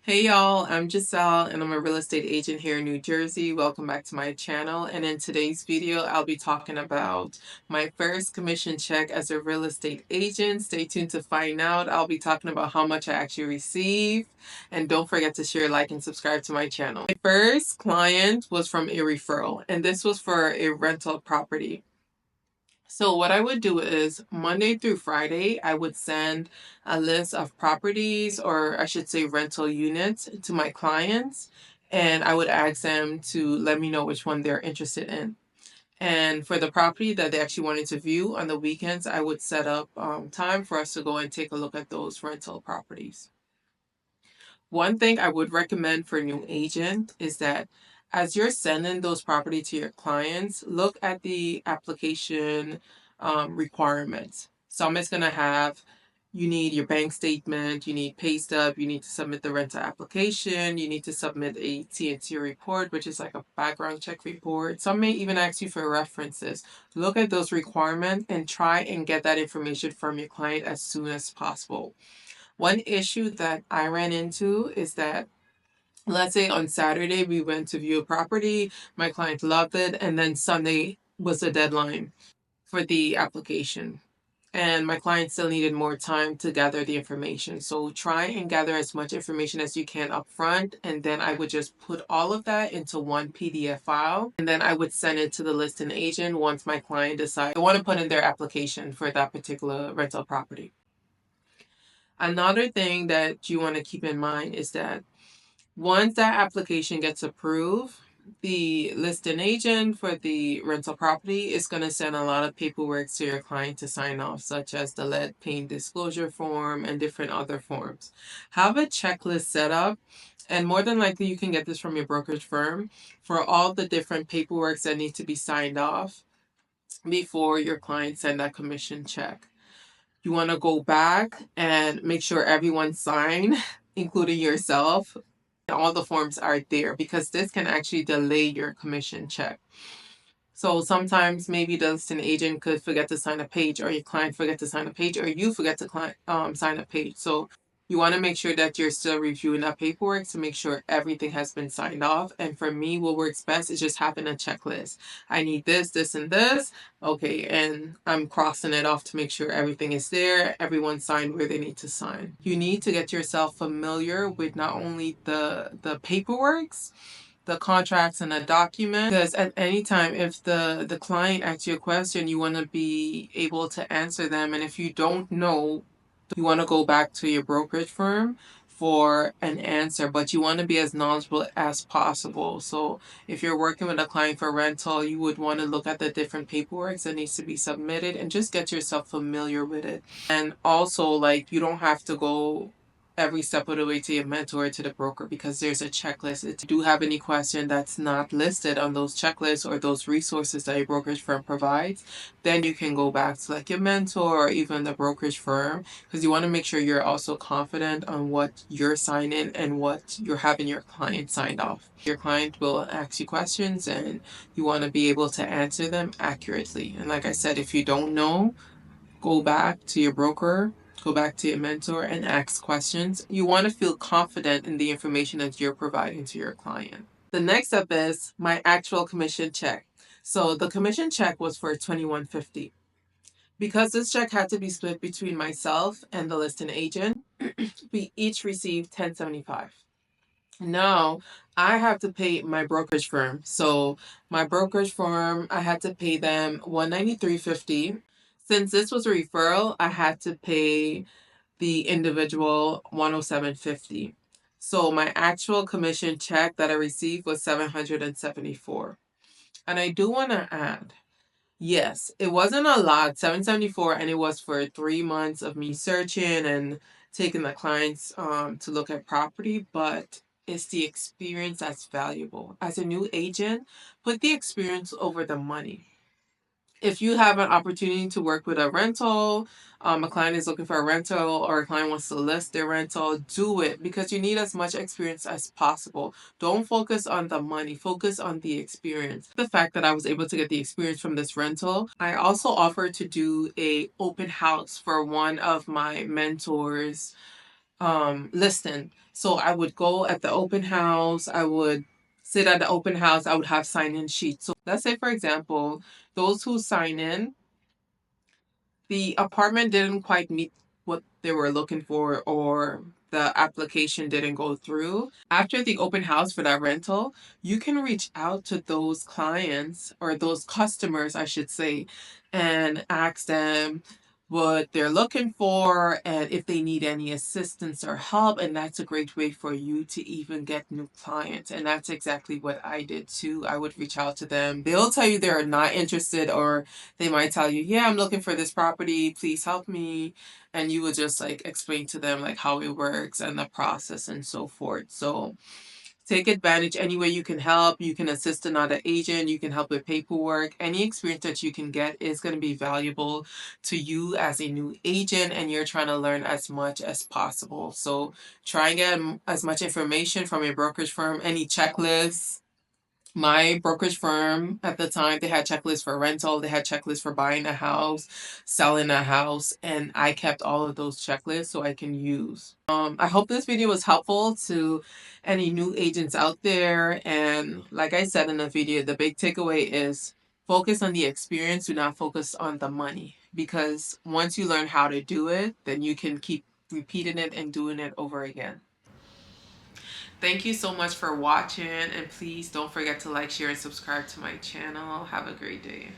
Hey y'all, I'm Giselle and I'm a real estate agent here in New Jersey. Welcome back to my channel. And in today's video, I'll be talking about my first commission check as a real estate agent. Stay tuned to find out. I'll be talking about how much I actually received. And don't forget to share, like, and subscribe to my channel. My first client was from a referral, and this was for a rental property. So what I would do is Monday through Friday, I would send a list of properties, or I should say rental units, to my clients, and I would ask them to let me know which one they're interested in. And for the property that they actually wanted to view on the weekends, I would set up time for us to go and take a look at those rental properties. One thing I would recommend for a new agent is that as you're sending those property to your clients, look at the application requirements. Some is going to have you need your bank statement, you need pay stub, you need to submit the rental application, you need to submit a T&T report, which is like a background check report. Some may even ask you for references. Look at those requirements and try and get that information from your client as soon as possible. One issue that I ran into is that, let's say on Saturday we went to view a property, my client loved it, and then Sunday was the deadline for the application. And my client still needed more time to gather the information. So try and gather as much information as you can up front, and then I would just put all of that into one PDF file, and then I would send it to the listing agent once my client decides they want to put in their application for that particular rental property. Another thing that you want to keep in mind is that once that application gets approved, the listing agent for the rental property is going to send a lot of paperwork to your client to sign off, such as the lead paint disclosure form and different other forms. Have a checklist set up, and more than likely you can get this from your brokerage firm, for all the different paperwork that need to be signed off before your client send that commission check. You want to go back and make sure everyone signed, including yourself. All the forms are there, because this can actually delay your commission check. So sometimes maybe the listing agent could forget to sign a page, or your client forget to sign a page, or you forget to sign a page. So you want to make sure that you're still reviewing that paperwork to make sure everything has been signed off. And for me, what works best is just having a checklist. I need this, this, and this. Okay, and I'm crossing it off to make sure everything is there. Everyone signed where they need to sign. You need to get yourself familiar with not only the paperworks, the contracts, and the document, because at any time, if the client asks you a question, you want to be able to answer them. And if you don't know, you want to go back to your brokerage firm for an answer, but you want to be as knowledgeable as possible. So if you're working with a client for rental, you would want to look at the different paperwork that needs to be submitted and just get yourself familiar with it. And also, like, you don't have to go every step of the way to your mentor, to the broker, because there's a checklist. If you do have any question that's not listed on those checklists or those resources that your brokerage firm provides, then you can go back to like your mentor or even the brokerage firm, because you want to make sure you're also confident on what you're signing and what you're having your client signed off. Your client will ask you questions and you want to be able to answer them accurately. And like I said, if you don't know, go back to your broker, go back to your mentor, and ask questions. You want to feel confident in the information that you're providing to your client. The next step is my actual commission check. So the commission check was for $21.50. Because this check had to be split between myself and the listing agent, we each received $10.75. Now I have to pay my brokerage firm. So my brokerage firm, I had to pay them $193.50. Since this was a referral, I had to pay the individual $107.50. So my actual commission check that I received was $774. And I do want to add, yes, it wasn't a lot, $774, and it was for 3 months of me searching and taking the clients to look at property, but it's the experience that's valuable. As a new agent, put the experience over the money. If you have an opportunity to work with a rental, a client is looking for a rental, or a client wants to list their rental, do it, because you need as much experience as possible. Don't focus on the money, focus on the experience. The fact that I was able to get the experience from this rental, I also offered to do a open house for one of my mentors listing. So I would go at the open house, I would sit at the open house, I would have sign in sheets. So let's say, for example, those who sign in, the apartment didn't quite meet what they were looking for, or the application didn't go through. After the open house for that rental, you can reach out to those clients, or those customers, I should say, and ask them what they're looking for and if they need any assistance or help. And that's a great way for you to even get new clients. And that's exactly what I did too. I would reach out to them. They'll tell you they're not interested, or they might tell you, yeah, I'm looking for this property, please help me. And you would just like explain to them like how it works and the process and so forth. So take advantage any way you can help. You can assist another agent, you can help with paperwork. Any experience that you can get is going to be valuable to you as a new agent, and you're trying to learn as much as possible. So try and get as much information from your brokerage firm, any checklists. My brokerage firm at the time, they had checklists for rental, they had checklists for buying a house, selling a house, and I kept all of those checklists so I can use. I hope this video was helpful to any new agents out there. And like I said in the video, the big takeaway is focus on the experience, do not focus on the money. Because once you learn how to do it, then you can keep repeating it and doing it over again. Thank you so much for watching, and please don't forget to like, share, and subscribe to my channel. Have a great day.